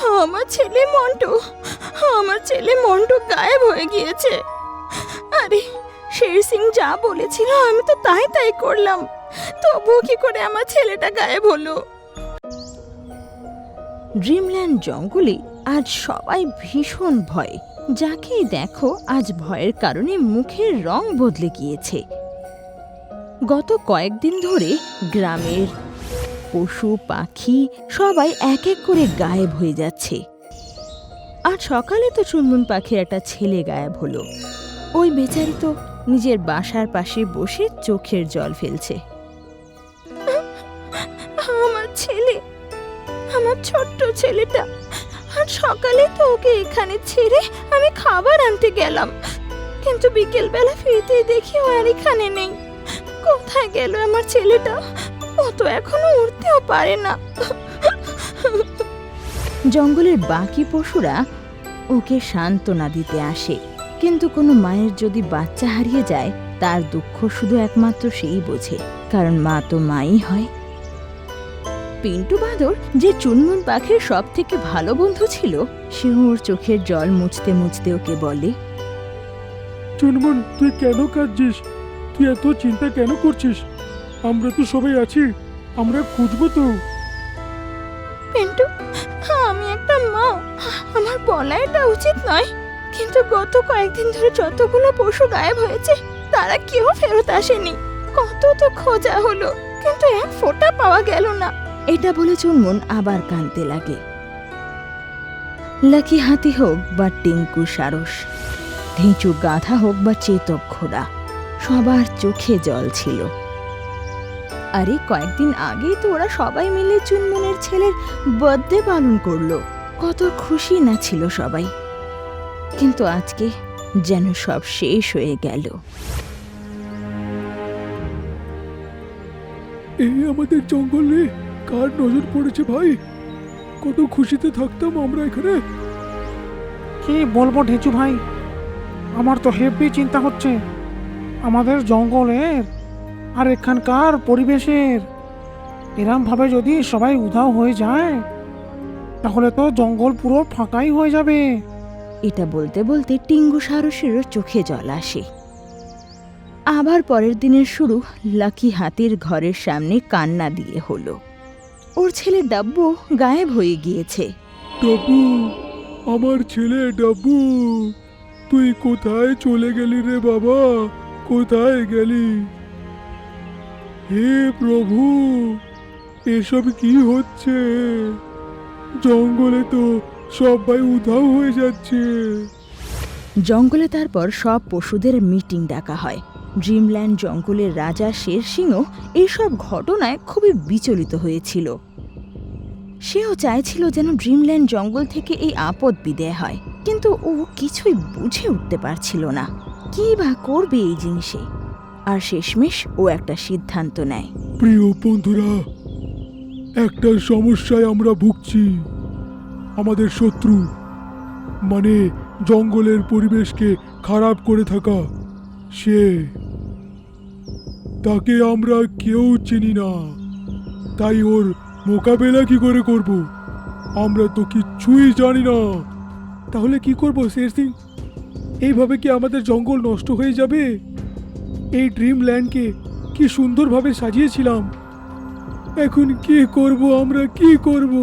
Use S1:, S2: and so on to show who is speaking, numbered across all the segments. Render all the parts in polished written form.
S1: আমার ছেলে মন্টু, আমার ছেলে মন্টু গায়েব হয়ে গিয়েছে। আরে শের সিং যা বলেছিল আমি তো তাই করলাম, তবুও কি করে আমার ছেলেটা গায়েব হলো? ড্রিমল্যান্ড জঙ্গলে আজ সবাই ভীষণ ভয়ে। যাকেই দেখো আজ ভয়ের কারণে মুখের রং বদলে গিয়েছে। গত কয়েকদিন ধরে গ্রামের পশু পাখি সবাই এক এক করে গায়েব হয়ে যাচ্ছে। আর সকালে তো চুনমুন পাখির একটা ছেলে গায়েব হলো। ওই বেচারি তো নিজের বাসার পাশে বসে চোখের জল ফেলছে। আমার ছেলে, আমার ছোট্ট ছেলেটা, আর সকালে তো ওকে এখানে ছেড়ে আমি খাবার আনতে গেলাম, কিন্তু বিকেলবেলা ফিরতে দেখি ও আর এখানে নেই। কোথায় গেল আমার ছেলেটা? ও তো এখনো উঠতেও পারে না। জঙ্গলের বাকি পশুরা ওকে সান্ত্বনা দিতে আসে, কিন্তু কোনো মায়ের যদি বাচ্চা হারিয়ে যায় তার দুঃখ শুধু একমাত্র সেই বোঝে, কারণ মা তো মাই হয়। পিন্টু বাঁদর, যে চুনমুন পাখির সব থেকে ভালো বন্ধু ছিল, সে ওর চোখের জল মুছতে মুছতে ওকে বলে,
S2: চুনমুন, তুই কেন কাঁদছিস? তুই এত চিন্তা কেন করছিস? আমরা তো সবাই আছি, আমরা খুঁজবো তো।
S1: পিন্টু, আমি একটা মা, আমার বলা এটা উচিত নয়, কিন্তু গত কয়েকদিন ধরে যতগুলো পশু গায়েব হয়েছে তারা কেউ ফেরত আসেনি। কত তো খোঁজা হলো, কিন্তু এক ফোঁটা পাওয়া গেল না। এটা বলে চুনমুন আবার কাঁদতে লাগে। লাকি হাতি হোক বা টিঙ্কু সারস, ঢিঁচু গাধা হোক বা চেতক ঘোড়া, সবার চোখে জল ছিল। আরে কয়েকদিন আগেই তো ওরা সবাই মিলে চুনমুনের ছেলের বার্থডে পালন করলো। কত খুশি না ছিল সবাই, কিন্তু আজকে যেন সব শেষ হয়ে গেল।
S2: এই আমাদের জঙ্গলে কার নজর পড়েছে ভাই? কত খুশিতে থাকতাম আমরা এখানে।
S3: কি বলবো ঢেঁচু ভাই, আমার তো হেভি চিন্তা হচ্ছে আমাদের জঙ্গলের আর এখানকার পরিবেশের। এরম ভাবে যদি সবাই উধাও হয়ে যায় তাহলে তো জঙ্গল পুরো ফাঁকাই হয়ে যাবে।
S1: এটা বলতে বলতে টিঙ্গু সারসেরও চোখে জল আসে। আবার পরের দিনের শুরু লাকি হাতির ঘরের সামনে কান্না দিয়ে হলো। ওর ছেলে ডাব্বু গায়েব হয়ে গিয়েছে।
S2: ডাব্বু, আমার ছেলে ডাব্বু, তুই কোথায় চলে গেলি রে বাবা? কোথায় গেলি? হে প্রভু, এসব কি হচ্ছে? জঙ্গলে তো সবাই উধাও হয়ে যাচ্ছে।
S1: জঙ্গলে তারপর সব পশুদের মিটিং ডাকা হয়। ড্রিমল্যান্ড জঙ্গলের রাজা শের সিংও এইসব ঘটনায় খুবই বিচলিত হয়েছিল। সেও চাইছিল যেন ড্রিমল্যান্ড জঙ্গল থেকে এই আপদ বিদায় হয়, কিন্তু ও কিছুই বুঝে উঠতে পারছিল না কি বা করবে এই জিনিসে। আর শেষমেশ ও একটা সিদ্ধান্ত নেয়।
S2: প্রিয় বন্ধুরা, একটা সমস্যায় আমরা ভুগছি। আমাদের শত্রু, মানে জঙ্গলের পরিবেশকে খারাপ করে থাকা সে, তাকে আমরা কেউ চিনি না। তাই ওর মোকাবেলা কি করে করব? আমরা তো কিচ্ছুই জানি না। তাহলে কি করব শের সিং? এইভাবে কি আমাদের জঙ্গল নষ্ট হয়ে যাবে? এই ড্রিমল্যান্ডকে কি সুন্দরভাবে সাজিয়েছিলাম, এখন কি করব আমরা, কি করব?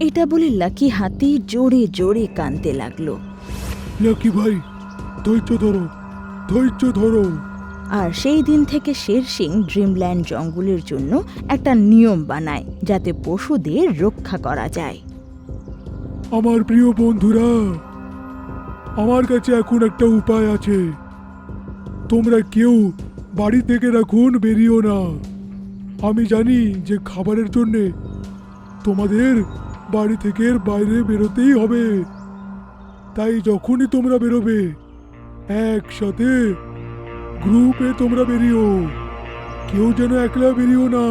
S1: এটা বলে লাকি হাতি জোরে জোরে কাঁদতে লাগলো।
S2: লাকি ভাই, ধৈর্য ধরো, ধৈর্য ধরো।
S1: আর সেই দিন থেকে শের সিং ড্রিমল্যান্ড জঙ্গলের জন্য একটা নিয়ম বানায় যাতে পশুদের রক্ষা করা যায়।
S2: আমার প্রিয় বন্ধুরা, আমার কাছে এখন একটা উপায় আছে। তোমরা কেউ বাড়ি থেকে রাখুন বেরিও না। আমি জানি যে খাবারের জন্যে তোমাদের বাড়ি থেকে বাইরে বেরোতেই হবে। তাই যখনই তোমরা বেরোবে একসাথে গ্রুপে তোমরা বেরিও, কেউ যেন একলা বেরিও না।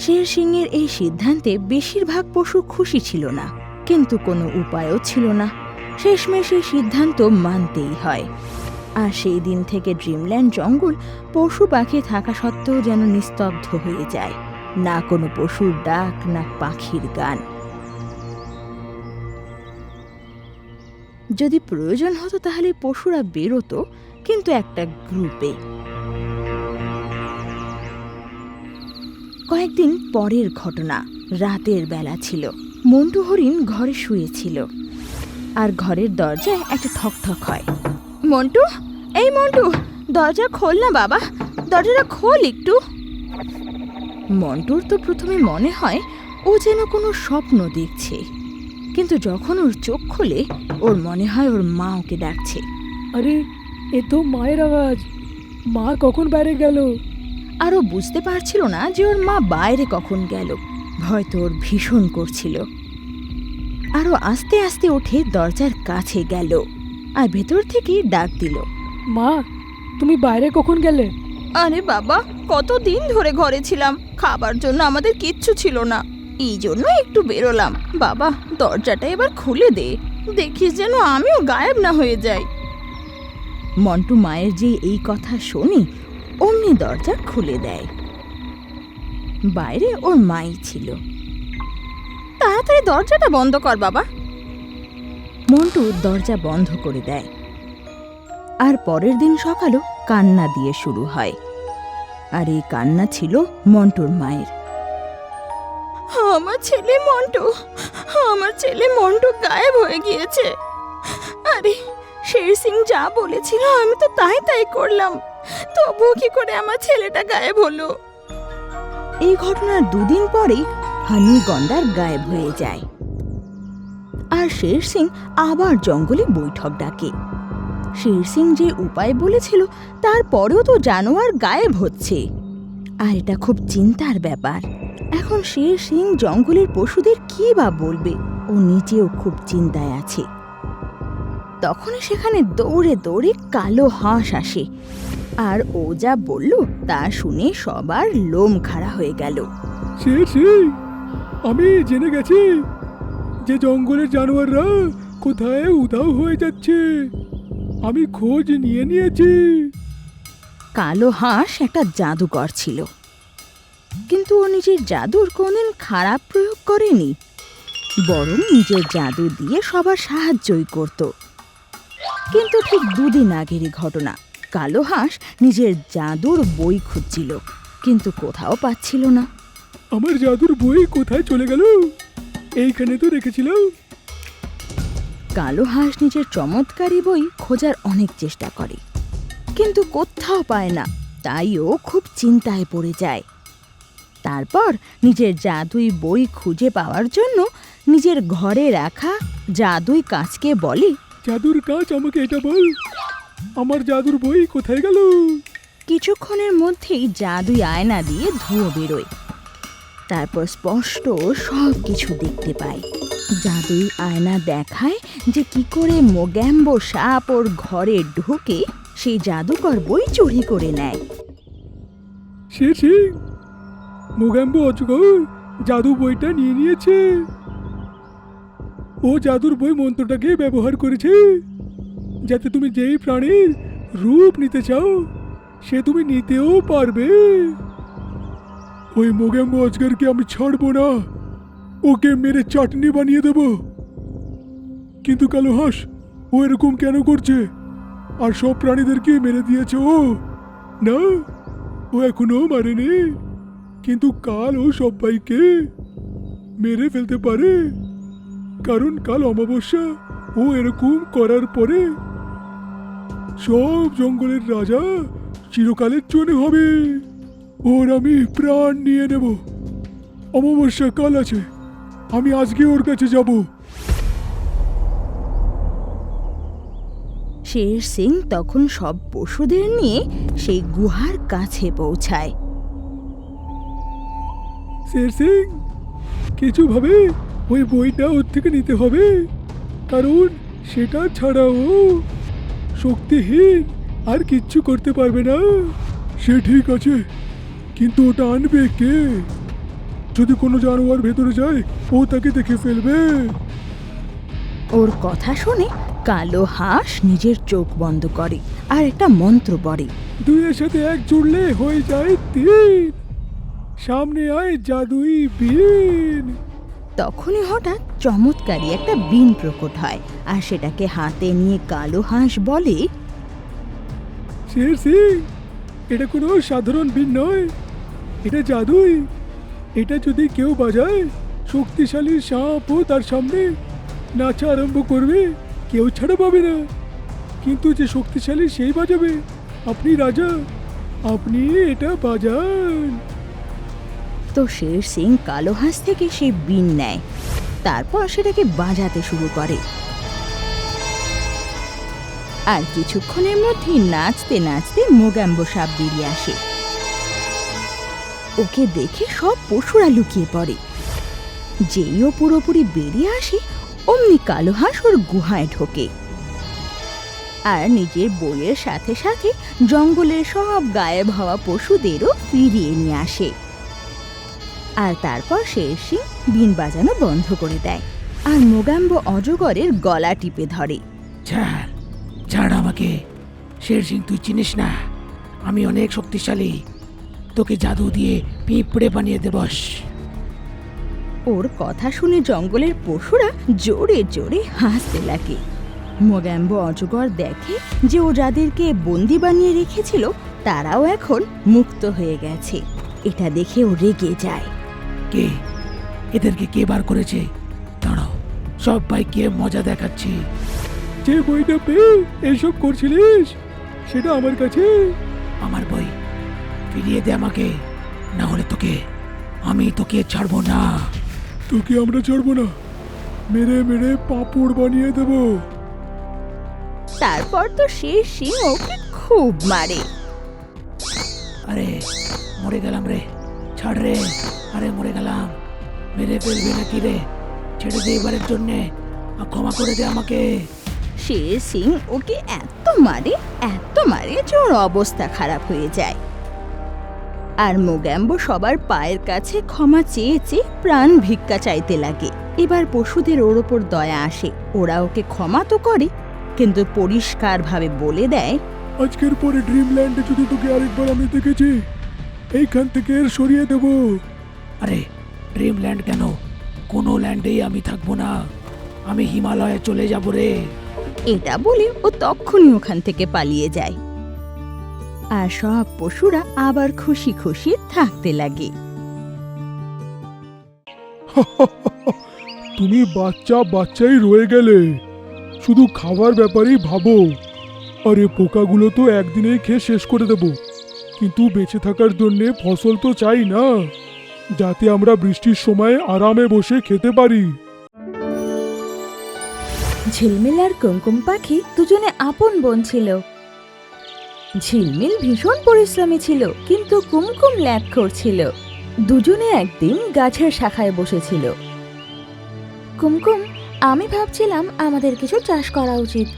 S1: শের সিংয়ের এই সিদ্ধান্তে বেশিরভাগ পশু খুশি ছিল না, কিন্তু কোনো উপায়ও ছিল না। শেষমেশ এই সিদ্ধান্ত মানতেই হয়। আর সেই দিন থেকে ড্রিমল্যান্ড জঙ্গল পশু পাখি থাকা সত্ত্বেও যেন নিস্তব্ধ হয়ে যায়। না কোনো পশুর ডাক, না পাখির গান। যদি প্রয়োজন হতো তাহলে পশুরা বেরোতো, কিন্তু একটা গ্রুপে। কয়েকদিন পরের ঘটনা। রাতের বেলা ছিল। মন্টু হরিণ ঘরে শুয়েছিল, আর ঘরের দরজায় একটা ঠকঠক হয়। মন্টু, এই মন্টু, দরজা খোল না বাবা, দরজাটা খোল একটু। মন্টুর তো প্রথমে মনে হয় ও যেন কোনো স্বপ্ন দেখছে, কিন্তু যখন ওর চোখ খোলে ওর মনে হয় ওর মা ওকে ডাকছে।
S4: আরে, এ তো মায়ের আওয়াজ। মা কখন বাইরে গেল?
S1: আর ও বুঝতে পারছিল না যে ওর মা বাইরে কখন গেল। ভয় তো ওর ভীষণ করছিল। আরও আস্তে আস্তে উঠে দরজার কাছে গেল আর ভেতর থেকে ডাক দিল,
S4: মা, তুমি বাইরে কখন গেলে?
S1: আরে বাবা, কতদিন ধরে ঘরে ছিলাম, খাবার জন্য আমাদের কিচ্ছু ছিল না, এই জন্য একটু বেরোলাম। বাবা, দরজাটা এবার খুলে দে, দেখিস যেন আমিও গায়েব না হয়ে যাই। মন্টু মায়ের যে এই কথা শুনি অমনি দরজা খুলে দেয়। বাইরে ওর মাই ছিল। তাড়াতাড়ি দরজাটা বন্ধ কর বাবা। মন্টু দরজা বন্ধ করে দেয়। আর পরের দিন সকালও কান্না দিয়ে শুরু হয়। আর এই কান্না ছিল মন্টুর মায়ের। আমার ছেলে মন্টু গায়েব হয়ে গিয়েছে। আরে, শের সিং যা বলেছিল আমি তো তাই করলাম, তবুও কি করে আমার ছেলেটা গায়েব হলো। এই ঘটনার দুদিন পরেই হানি গন্ডার গায়েব হয়ে যায়। আর শের সিং আবার জঙ্গলে বৈঠক ডাকে। শের সিং যে উপায় বলেছিল তারপরেও তো জানোয়ার গায়েব হচ্ছে, আর এটা খুব চিন্তার ব্যাপার। এখন শের সিং জঙ্গলের পশুদের কি বা বলবে, ও নিজেও খুব চিন্তায় আছে। তখনই সেখানে দৌড়ে দৌড়ে কালো হাঁস আসে, আর ও যা বলল তা শুনে সবার লোম খাড়া হয়ে গেল।
S2: শের সিং, আমি জেনে গেছি যে জঙ্গলের জানোয়াররা কোথায় উধাও হয়ে যাচ্ছে। আমি খোঁজ নিয়েছি।
S1: কালো হাঁস একটা জাদুকর ছিল, কিন্তু ও নিজের জাদুর কোনদিন খারাপ প্রয়োগ করেনি, বরং নিজের জাদু দিয়ে সবার সাহায্যই করত। কিন্তু ঠিক দুদিন আগেরই ঘটনা। কালো হাঁস নিজের জাদুর বই খুঁজছিল, কিন্তু কোথাও পাচ্ছিল না।
S2: আমার জাদুর বই কোথায় চলে গেল? এইখানে তো রেখেছিলাম।
S1: কালো হাঁস নিজের চমৎকারী বই খোঁজার অনেক চেষ্টা করে, কিন্তু কোথাও পায় না। তাই ও খুব চিন্তায় পড়ে যায়। তারপর নিজের জাদুই বই খুঁজে পাওয়ার জন্য নিজের ঘরে রাখা জাদুই কাঁচকে বলে,
S2: জাদুর কাজ, আমাকে এটা বল, আমার জাদুর বই কোথায় গেল?
S1: কিছুক্ষণের মধ্যেই জাদুই আয়না দিয়ে ধুয়ো বেরোয়। তারপর স্পষ্ট সব কিছু দেখতে পায়। জাদুই আয়না দেখায় যে কি করে মোগ্যাম্বো সাপ ওর ঘরে ঢুকে সেই জাদুকর বই চুরি করে নেয়।
S2: শের সিং, মোগ্যাম্বো অজগর জাদু বইটা নিয়ে নিয়েছে। ও জাদুর বই মন্ত্রটাকে ব্যবহার করেছে যাতে তুমি যেই প্রাণীর রূপ নিতে চাও সে তুমি নিতেও পারবে। ওই মোগ্যাম্বো অজগরকে আমি ছাড়বো না, ওকে মেরে চাটনি বানিয়ে দেব। কিন্তু কালো হাঁস, ও এরকম কেন করছে? আর সব প্রাণীদেরকে মেরে দিয়েছে ও? না, ও এখনো মারেনি, কিন্তু কাল ও সবাইকে মেরে ফেলতে পারে, কারণ কাল অমাবস্যা। ও এরকম করার পরে সব জঙ্গলের রাজা চিরকালের জন্য হবে। ওর আমি প্রাণ নিয়ে নেব। অমাবস্যা কাল আছে, আমি আজকে ওর কাছে যাব।
S1: শের সিং তখন সব পশুদের নিয়ে সেই গুহার কাছে পৌঁছায়।
S2: শের সিং, কিছুভাবে ওই বইটা ওর থেকে নিতে হবে, কারণ সেটা ছাড়াও শক্তিহীন আর কিচ্ছু করতে পারবে না। সে ঠিক আছে, কিন্তু ওটা আনবে কে? যদি কোনো জানোয়ার ভেতরে যায় ও তাকে দেখে ফেলবে।
S1: ওর কথা শুনে কালো হাঁস নিজের চোখ বন্ধ করে আর একটা মন্ত্র পড়ে।
S2: দুইয়ের সাথে এক জুড়লে হয়ে যায় তিন। সামনে আয় জাদুই বিন।
S1: তখনই হঠাৎ চমৎকারী একটা বিন প্রকট হয়, আর সেটাকে হাতে নিয়ে কালো হাঁস বলে,
S2: শের সিং, এটা কোনো সাধারণ বিন নয়, এটা জাদুই। এটা যদি কেউ বাজায়, শক্তিশালী সাপও তার সামনে নাচা আরম্ভ করবে, কেউ ছাড়া পাবে না। কিন্তু যে শক্তিশালী সেই বাজাবে। আপনি রাজা, আপনি এটা বাজান।
S1: তো শের সিং কালো হাঁস থেকে সেই বিন নেয়, তারপর সেটাকে বাজাতে শুরু করে। আর কিছুক্ষণের মধ্যেই নাচতে নাচতে মোগাম্বো সাপ বেরিয়ে আসে। ওকে দেখে সব পশুরা লুকিয়ে পড়ে। যেই ও পুরোপুরি বেরিয়ে আসে, অমনি কালো হাঁস ওর গুহায় ঢোকে আর নিজের বইয়ের সাথে সাথে জঙ্গলের সব গায়েব হওয়া পশুদেরও ফিরিয়ে নিয়ে আসে। আর তারপর শের সিং বিন বাজানো বন্ধ করে দেয় আর মোগাম্বো অজগরের গলা টিপে ধরে।
S3: ছাড়, ছাড় আমাকে। শের সিং, তুই চিনিস না আমি অনেক শক্তিশালী। তোকে জাদু দিয়ে পিঁপড়ে বানিয়ে দেবস।
S1: ওর কথা শুনে জঙ্গলের পশুরা জোরে জোরে হাসতে লাগে। মোগাম্বো অজগর দেখে যে ও যাদেরকে বন্দি বানিয়ে রেখেছিল তারাও এখন মুক্ত হয়ে গেছে। এটা দেখে ও রেগে যায়।
S3: কে এদেরকে কে বার করেছে? দাঁড়াও, সবাইকে মজা দেখাচ্ছি।
S2: যে বইটা পেয়ে এসব করছিলিস, সেটা আমার কাছে।
S3: আমার বই ফিরিয়ে দে আমাকে, না হলে আমি তোকে ছাড়বো না।
S2: তোকে আমরা ছাড়বো না, মেরে মেরে পাঁপড় বানিয়ে দেব।
S1: তারপর তো শের সিং ওকে খুব মারে।
S3: আরে মরে গেলাম রে, ছাড় রে। আরে মরে গেলাম, মেরে ফেলবি নাকি রে? ছেড়ে দে এবারের জন্যে, ক্ষমা করে দে আমাকে।
S1: শের সিং ওকে এত মারে যে ওর অবস্থা খারাপ হয়ে যায়। আর মোগাম্বো সবার পায়ের কাছে ক্ষমা চেয়ে চেয়ে প্রাণ ভিক্ষা চাইতে লাগে। এবার পশুদের ওর ওপর দয়া আসে, ওরা ওকে ক্ষমা তো করে, কিন্তু পরিষ্কারভাবে বলে দেয়,
S2: আজকের পরে ড্রিমল্যান্ডে যদি তোকে আরেকবার আমি দেখেছি, এইখান থেকে সরিয়ে দেব।
S3: আরে ড্রিমল্যান্ড কেন, কোনো ল্যান্ডেই আমি থাকবো না। আমি হিমালয়ে চলে যাব রে।
S1: এটা বলে ও তক্ষুনি ওখান থেকে পালিয়ে যায়। আর সব পশুরা আবার খুশি খুশি থাকতে লাগে।
S2: তুমি বাচ্চাই রয়ে গেলে, শুধু খাবার ব্যাপারেই ভাবো। আরে পোকাগুলো তো একদিনেই খেয়ে শেষ করে দেব, কিন্তু বেঁচে থাকার জন্যে ফসল তো চাই না, যাতে আমরা বৃষ্টির সময় আরামে বসে খেতে পারি।
S1: ঝিলমিল আর কুমকুম পাখি দুজনে আপন বোন ছিল। ঝিলমিল ভীষণ পরিশ্রমী ছিল, কিন্তু কুমকুম ল্যাদখোর ছিল। দুজনে একদিন গাছের শাখায় বসেছিল। কুমকুম, আমি ভাবছিলাম আমাদের কিছু চাষ করা উচিত,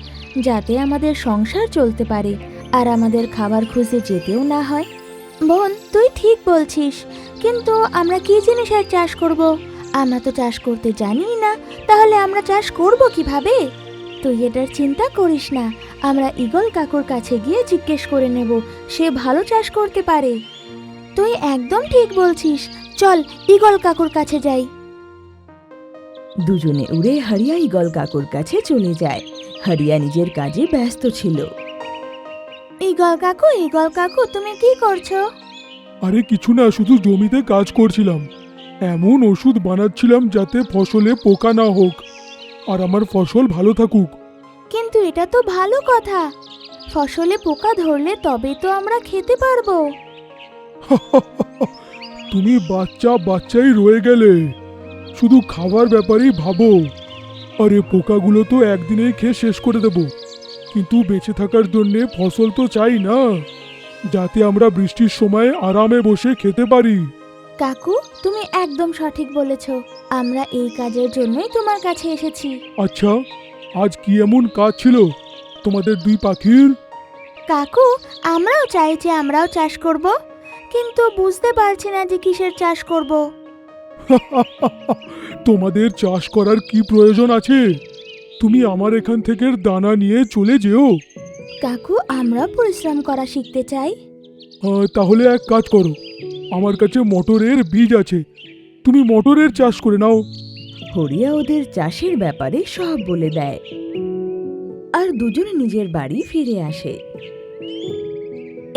S1: যাতে আমাদের সংসার চলতে পারে আর আমাদের খাবার খুঁজে যেতেও না হয়। বোন, তুই ঠিক বলছিস, কিন্তু আমরা কি জিনিসের চাষ করব? আমরা তো চাষ করতে জানি না, তাহলে আমরা চাষ করব কিভাবে? তুই এটার চিন্তা করিস না, আমরা ঈগল কাকুর কাছে গিয়ে জিজ্ঞেস করে নেব, সে ভালো চাষ করতে পারে। তুই একদম ঠিক বলছিস, চল ঈগল কাকুর কাছে যাই। দুজনে উড়ে হারিয়া ঈগল কাকুর কাছে চলে যায়। হারিয়া নিজের কাজে ব্যস্ত ছিল। ঈগল কাকু, তুমি কি করছো?
S2: আরে কিছু না, শুধু জমিতে কাজ করছিলাম। এমন ওষুধ বানাচ্ছিলাম যাতে ফসলে পোকা না হোক আর আমার ফসল ভালো থাকুক।
S1: কিন্তু এটা তো ভালো কথা, ফসলে পোকা ধরলে তবে তো আমরা খেতে পারবো।
S2: তুমি বাচ্চাই রয়ে গেলে, শুধু খাবার ব্যাপারেই ভাবো। আরে পোকাগুলো তো একদিনেই খেয়ে শেষ করে দেব, কিন্তু বেঁচে থাকার জন্যে ফসল তো চাই না, যাতে আমরা বৃষ্টির সময় আরামে বসে খেতে পারি।
S1: কাকু, তুমি একদম সঠিক বলেছ, আমরা এই কাজের জন্যই তোমার কাছে এসেছি।
S2: আচ্ছা, আজ কি এমন কাজ ছিল তোমাদের দুই পাখির?
S1: কাকু, আমরাও চাই যে আমরাও চাষ করব, কিন্তু বুঝতে পারছি না যে কিসের চাষ করব।
S2: তোমাদের চাষ করার কি প্রয়োজন আছে? তুমি আমার এখান থেকে দানা নিয়ে চলে যেও।
S1: কাকু, আমরা পরিশ্রম করা শিখতে চাই।
S2: তাহলে এক কাজ করো, আমার কাছে মটরের বীজ আছে, তুমি মটরের চাষ করে নাও।
S1: হরিয়া ওদের চাষের ব্যাপারে সব বলে দেয় আর দুজনে নিজের বাড়ি ফিরে আসে।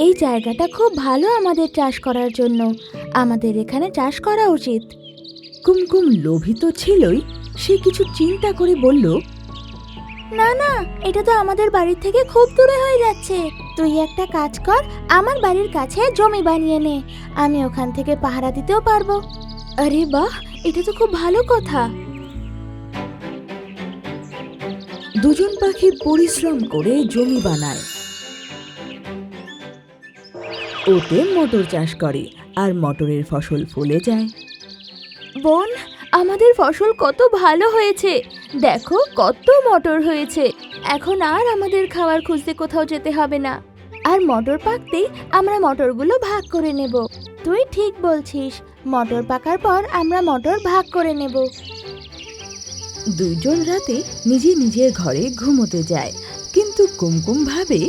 S5: এই জায়গাটা খুব ভালো আমাদের চাষ করার জন্য, আমাদের এখানে চাষ করা উচিত।
S1: কুমকুম লোভিত ছিলই, সে কিছু চিন্তা করে বলল,
S5: না না, এটা তো আমাদের বাড়ির থেকে খুব দূরে হয়ে যাচ্ছে। তুই একটা কাজ কর, আমার বাড়ির কাছে জমি বানিয়ে নে, আমি ওখান থেকে পাহারা দিতেও পারবো। আরে বাহ, এটা তো খুব ভালো কথা।
S1: দুজন পাখি পরিশ্রম করে জমি বানায়, ওতে মটর চাষ করে আর মটরের ফসল ফলে যায়।
S5: বোন, আমাদের ফসল কত ভালো হয়েছে, দেখো কত মটর হয়েছে। এখন আর আমাদের খাবার খুঁজতে কোথাও যেতে হবে না। আর মটর পাকতেই আমরা মটরগুলো ভাগ করে নেব। তুই ঠিক বলছিস, মটর পাকার পর আমরা মটর ভাগ করে নেব।
S1: দুইজন রাতে নিজে নিজের ঘরে ঘুমোতে যায়, কিন্তু কুমকুম ভাবে,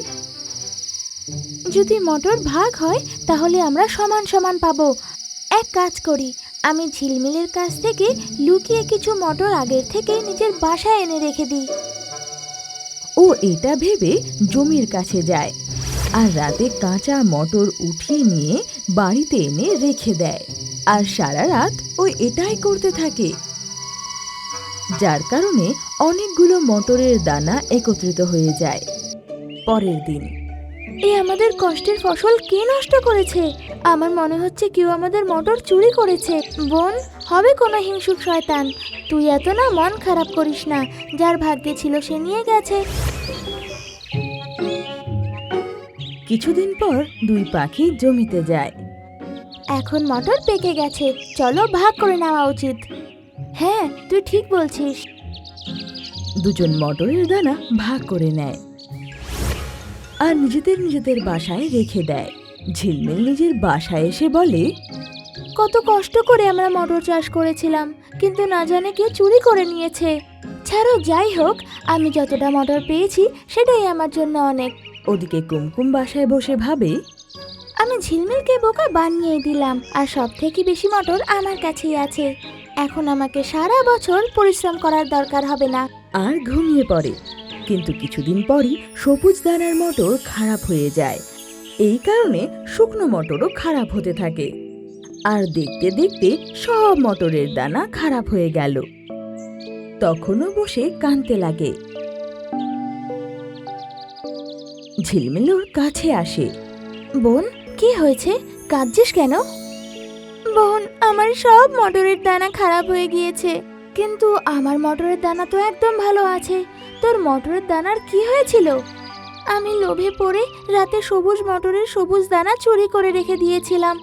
S5: যদি মটর ভাগ হয় তাহলে আমরা সমান সমান পাবো। এক কাজ করি, আমি ঝিলমিলের কাছ থেকে লুকিয়ে কিছু মটর আগের থেকে নিজের বাসায় এনে রেখে দিই।
S1: ও এটা ভেবে জমির কাছে যায় আর রাতে কাঁচা মটর উঠিয়ে নিয়ে বাড়িতে এনে রেখে দেয়। আর সারা রাত ও এটাই করতে থাকে, যার কারণে অনেকগুলো মটরের দানা একত্রিত হয়ে যায়। পরের দিন,
S5: এই আমাদের কষ্টের ফসল কে নষ্ট করেছে? আমার মনে হচ্ছে কেউ আমাদের মটর চুরি করেছে। বোন, হবে কোনো হিংসুক শয়তান। তুই এত না মন খারাপ করিস না, যার ভাগ্যে ছিল সে নিয়ে গেছে।
S1: কিছুদিন পর দুই পাখি জমিতে যায়।
S5: এখন মটর পেকে গেছে, চলো ভাগ করে নেওয়া উচিত। হ্যাঁ, তুই ঠিক বলছিস।
S1: দুজন মটরের দানা ভাগ করে নেয় আর নিজেদের নিজেদের বাসায় রেখে দেয়। ঝিলমিল নিজের বাসায় এসে বলে,
S5: কত কষ্ট করে আমরা মটর চাষ করেছিলাম, কিন্তু না জানে কেউ চুরি করে নিয়েছে। ছাড়ো, যাই হোক, আমি যতটা মটর পেয়েছি সেটাই আমার জন্য অনেক।
S1: ওদিকে কুমকুম বাসায় বসে ভাবে,
S5: আমি ঝিলমিলকে বোকা বানিয়ে দিলাম, আর সব থেকে বেশি মটর আমার কাছেই আছে। এখন আমাকে সারা বছর পরিশ্রম করার দরকার হবে না।
S1: আর ঘুমিয়ে পড়ে। কিন্তু কিছুদিন পরই সবুজ দানার মটর খারাপ হয়ে যায়। এই কারণে শুকনো মটরও খারাপ হতে থাকে। আর দেখতে দেখতে সব মটরের দানা খারাপ হয়ে গেল। তখনও বসে কাঁদতে লাগে। ঝিলমিল ওর কাছে আসে।
S5: বোন, কি হয়েছে? কাঁদছিস কেন? বোন, আমার সব মটরের দানা খারাপ হয়ে গিয়েছে। কিন্তু আমার মটরের দানা তো একদম ভালো আছে। তোর মটরের দানার কি হয়েছিল? আমি লোভে পড়ে রাতে সবুজ মটরের সবুজ দানা চুরি করে রেখে দিয়েছিলাম,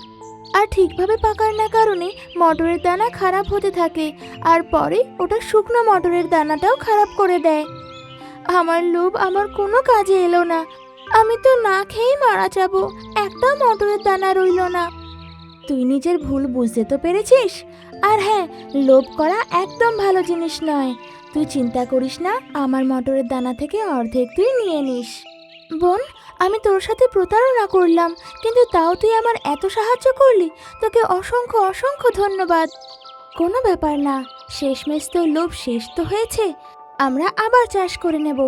S5: আর ঠিকভাবে পাকার না কারণে মটরের দানা খারাপ হতে থাকে, আর পরে ওটা শুকনো মটরের দানাটাও খারাপ করে দেয়। আমার লোভ আমার কোনো কাজে এলো না। আমি তো না খেয়েই মারা যাব, একটা মটরের দানা রইল না। তুই নিজের ভুল বুঝতে তো পেরেছিস। আর হ্যাঁ, লোভ করা একদম ভালো জিনিস নয়। তুই চিন্তা করিস না, আমার মটরের দানা থেকে অর্ধেক তুই নিয়ে নিস। বোন, আমি তোর সাথে প্রতারণা করলাম, কিন্তু তাও তুই আমার এত সাহায্য করলি, তোকে অসংখ্য অসংখ্য ধন্যবাদ। কোনো ব্যাপার না, শেষমেশ তোর লোভ শেষ তো হয়েছে, আমরা আবার চাষ করে নেব।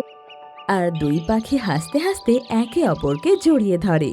S1: আর দুই পাখি হাসতে হাসতে একে অপরকে জড়িয়ে ধরে।